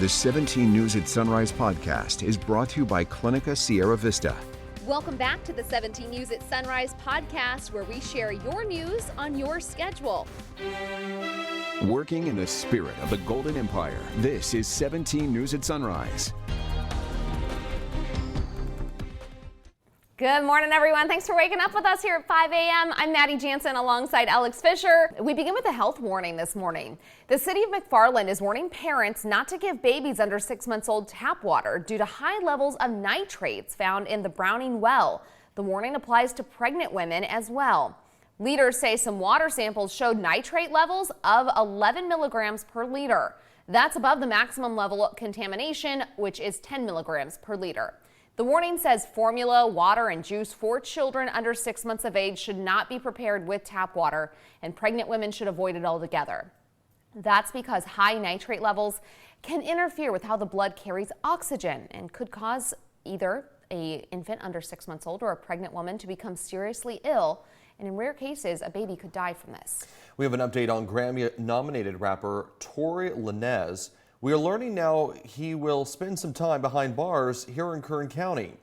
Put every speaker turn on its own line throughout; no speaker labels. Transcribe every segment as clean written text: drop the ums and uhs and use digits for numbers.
The 17 News at Sunrise podcast is brought to you by Clinica Sierra Vista.
Welcome back to the 17 News at Sunrise podcast, where we share your news on your schedule.
Working in the spirit of the Golden Empire, this is 17 News at Sunrise.
Good morning, everyone. Thanks for waking up with us here at 5 a.m. I'm Maddie Jansen alongside Alex Fisher. We begin with a health warning this morning. The city of McFarland is warning parents not to give babies under 6 months old tap water due to high levels of nitrates found in the Browning well. The warning applies to pregnant women as well. Leaders say some water samples showed nitrate levels of 11 milligrams per liter. That's above the maximum level of contamination, which is 10 milligrams per liter. The warning says formula, water, and juice for children under 6 months of age should not be prepared with tap water, and pregnant women should avoid it altogether. That's because high nitrate levels can interfere with how the blood carries oxygen and could cause either an infant under 6 months old or a pregnant woman to become seriously ill, and in rare cases, a baby could die from this.
We have an update on Grammy-nominated rapper Tory Lanez. We are learning now he will spend some time behind bars here in Kern County.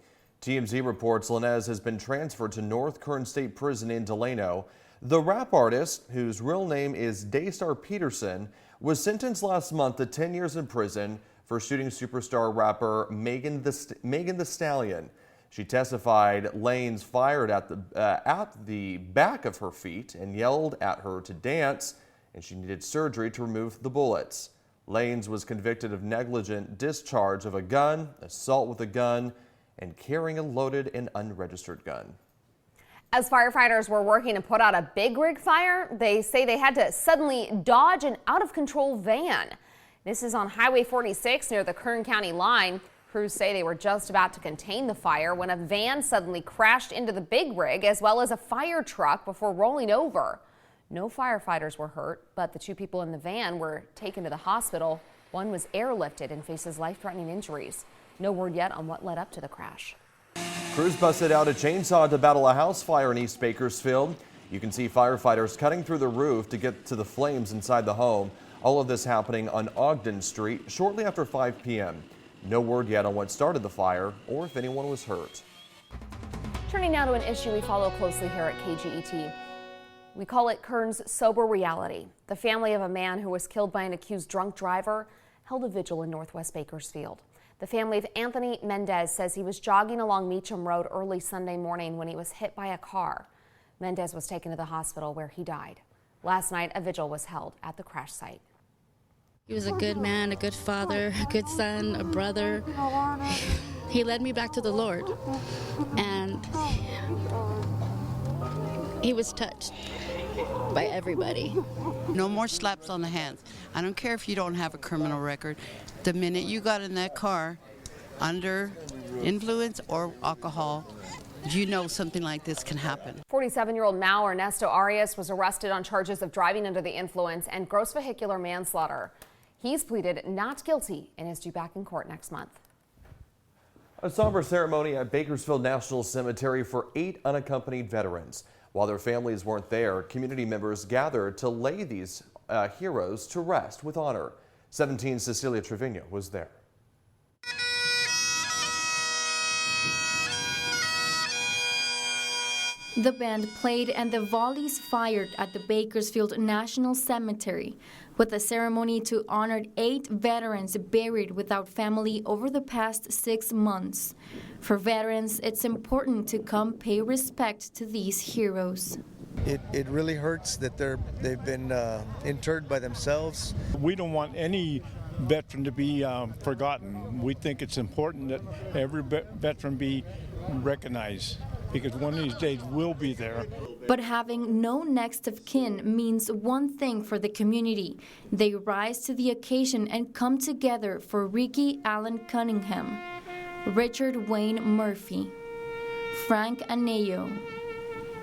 TMZ reports Lanez has been transferred to North Kern State Prison in Delano. The rap artist, whose real name is Daystar Peterson, was sentenced last month to 10 years in prison for shooting superstar rapper Megan Thee Stallion. She testified Lanez fired at the back of her feet and yelled at her to dance, and she needed surgery to remove the bullets. Lanez was convicted of negligent discharge of a gun, assault with a gun, and carrying a loaded and unregistered gun.
As firefighters were working to put out a big rig fire, they say they had to suddenly dodge an out-of-control van. This is on Highway 46 near the Kern County line. Crews say they were just about to contain the fire when a van suddenly crashed into the big rig as well as a fire truck before rolling over. No firefighters were hurt, but the two people in the van were taken to the hospital. One was airlifted and faces life-threatening injuries. No word yet on what led up to the crash.
Crews busted out a chainsaw to battle a house fire in East Bakersfield. You can see firefighters cutting through the roof to get to the flames inside the home. All of this happening on Ogden Street shortly after 5 p.m. No word yet on what started the fire or if anyone was hurt.
Turning now to an issue we follow closely here at KGET. We call it Kern's sober reality. The family of a man who was killed by an accused drunk driver held a vigil in Northwest Bakersfield. The family of Anthony Mendez says he was jogging along Meacham Road early Sunday morning when he was hit by a car. Mendez was taken to the hospital where he died. Last night, a vigil was held at the crash site.
He was a good man, a good father, a good son, a brother. He led me back to the Lord, and he was touched by everybody.
No more slaps on the hands. I don't care if you don't have a criminal record. The minute you got in that car under influence or alcohol, you know something like this can happen.
47-year-old Mao Ernesto Arias was arrested on charges of driving under the influence and gross vehicular manslaughter. He's pleaded not guilty and is due back in court next month.
A somber ceremony at Bakersfield National Cemetery for 8 unaccompanied veterans. While their families weren't there, community members gathered to lay these heroes to rest with honor. 17's Cecilia Trevino was there.
The band played and the volleys fired at the Bakersfield National Cemetery with a ceremony to honor 8 veterans buried without family over the past 6 months. For veterans, it's important to come pay respect to these heroes.
It really hurts that they've been interred by themselves.
We don't want any veteran to be forgotten. We think it's important that every veteran be recognized, because one of these days we'll be there.
But having no next of kin means one thing for the community. They rise to the occasion and come together for Ricky Allen Cunningham, Richard Wayne Murphy, Frank Anello,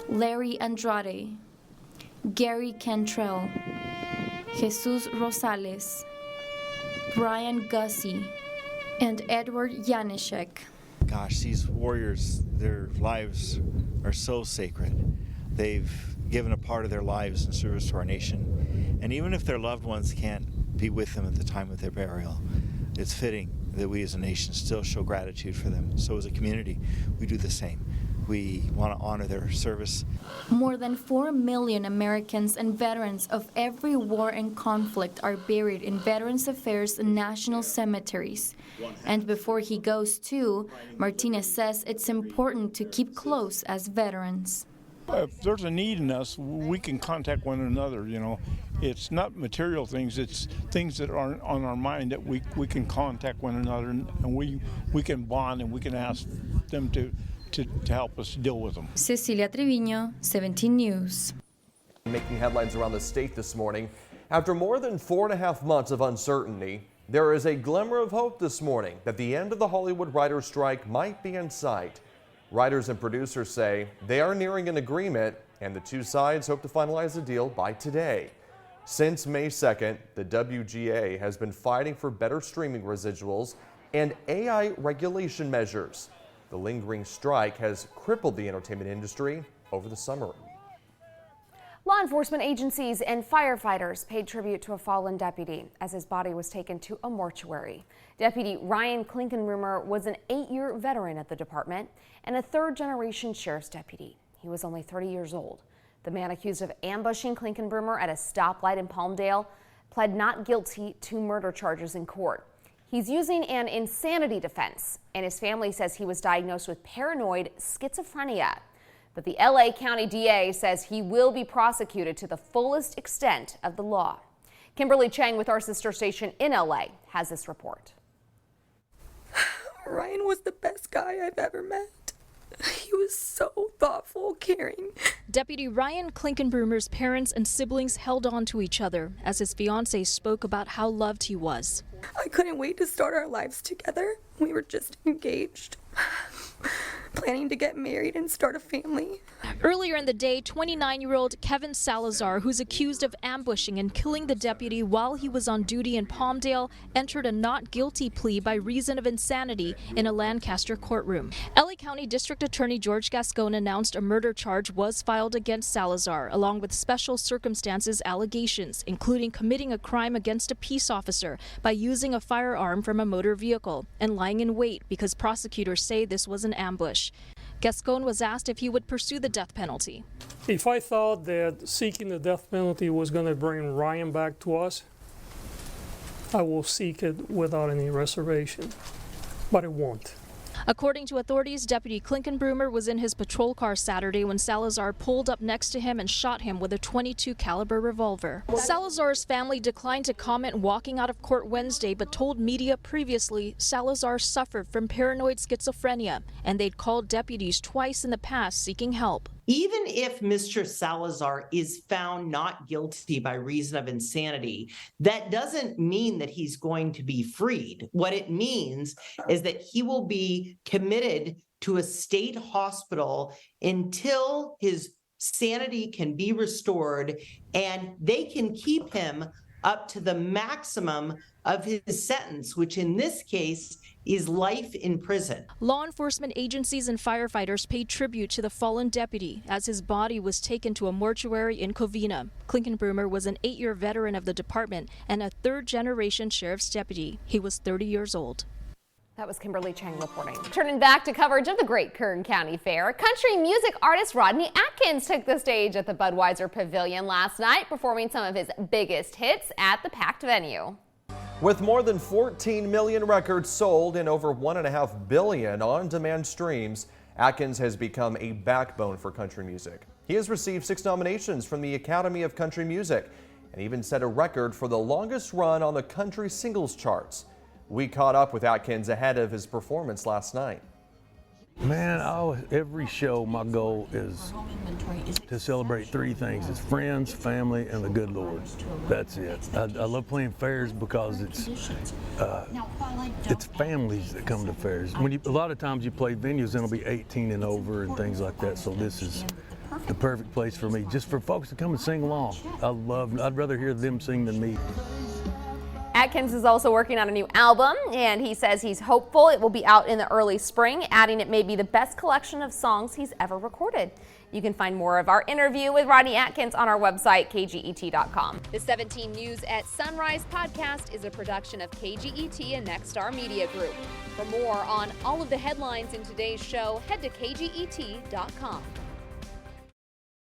Larry Andrade, Gary Cantrell, Jesus Rosales, Brian Gussie, and Edward Janishek.
Gosh, these warriors, their lives are so sacred. They've given a part of their lives in service to our nation. And even if their loved ones can't be with them at the time of their burial, it's fitting that we as a nation still show gratitude for them. So as a community, we do the same. We want to honor their service.
More than 4 million Americans and veterans of every war and conflict are buried in Veterans Affairs national cemeteries. And before he goes too, Martinez says it's important to keep close as veterans.
If there's a need in us, we can contact one another, It's not material things, it's things that are on our mind that we can contact one another and we can bond and we can ask them to help us deal with them.
Cecilia Treviño, 17 News.
Making headlines around the state this morning. After more than 4.5 months of uncertainty, there is a glimmer of hope this morning that the end of the Hollywood writers' strike might be in sight. Writers and producers say they are nearing an agreement, and the two sides hope to finalize the deal by today. Since May 2nd, the WGA has been fighting for better streaming residuals and AI regulation measures. The lingering strike has crippled the entertainment industry over the summer.
Law enforcement agencies and firefighters paid tribute to a fallen deputy as his body was taken to a mortuary. Deputy Ryan Klinkenbroomer was an 8-year veteran at the department and a third-generation sheriff's deputy. He was only 30 years old. The man accused of ambushing Klinkenbroomer at a stoplight in Palmdale pled not guilty to murder charges in court. He's using an insanity defense, and his family says he was diagnosed with paranoid schizophrenia. But the LA County DA says he will be prosecuted to the fullest extent of the law. Kimberly Chang with our sister station in LA has this report.
Ryan was the best guy I've ever met. He was so thoughtful, caring.
Deputy Ryan Klinkenbroomer's parents and siblings held on to each other as his fiancée spoke about how loved he was.
I couldn't wait to start our lives together. We were just engaged, planning to get married and start a family.
Earlier in the day, 29-year-old Kevin Salazar, who's accused of ambushing and killing the deputy while he was on duty in Palmdale, entered a not guilty plea by reason of insanity in a Lancaster courtroom. LA County District Attorney George Gascon announced a murder charge was filed against Salazar, along with special circumstances allegations, including committing a crime against a peace officer by using a firearm from a motor vehicle and lying in wait because prosecutors say this was an ambush. Gascon was asked if he would pursue the death penalty.
If I thought that seeking the death penalty was going to bring Ryan back to us, I will seek it without any reservation, but it won't.
According to authorities, Deputy Klinkenbroomer was in his patrol car Saturday when Salazar pulled up next to him and shot him with a .22 caliber revolver. Salazar's family declined to comment walking out of court Wednesday, but told media previously Salazar suffered from paranoid schizophrenia, and they'd called deputies twice in the past seeking help.
Even if Mr. Salazar is found not guilty by reason of insanity, that doesn't mean that he's going to be freed. What it means is that he will be committed to a state hospital until his sanity can be restored, and they can keep him up to the maximum of his sentence, which in this case is life in prison.
Law enforcement agencies and firefighters paid tribute to the fallen deputy as his body was taken to a mortuary in Covina. Klinkenbroomer was an 8-year veteran of the department and a third-generation sheriff's deputy. He was 30 years old.
That was Kimberly Chang reporting. Turning back to coverage of the Great Kern County Fair, country music artist Rodney Atkins took the stage at the Budweiser Pavilion last night, performing some of his biggest hits at the packed venue.
With more than 14 million records sold and over 1.5 billion on-demand streams, Atkins has become a backbone for country music. He has received 6 nominations from the Academy of Country Music and even set a record for the longest run on the country singles charts. We caught up with Atkins ahead of his performance last night.
Man, every show, my goal is to celebrate 3 things. It's friends, family, and the good Lord. That's it. I love playing fairs because it's families that come to fairs. A lot of times you play venues and it'll be 18 and over and things like that, so this is the perfect place for me, just for folks to come and sing along. I'd rather hear them sing than me.
Atkins is also working on a new album, and he says he's hopeful it will be out in the early spring, adding it may be the best collection of songs he's ever recorded. You can find more of our interview with Rodney Atkins on our website, kget.com. The 17 News at Sunrise podcast is a production of KGET and Nexstar Media Group. For more on all of the headlines in today's show, head to kget.com.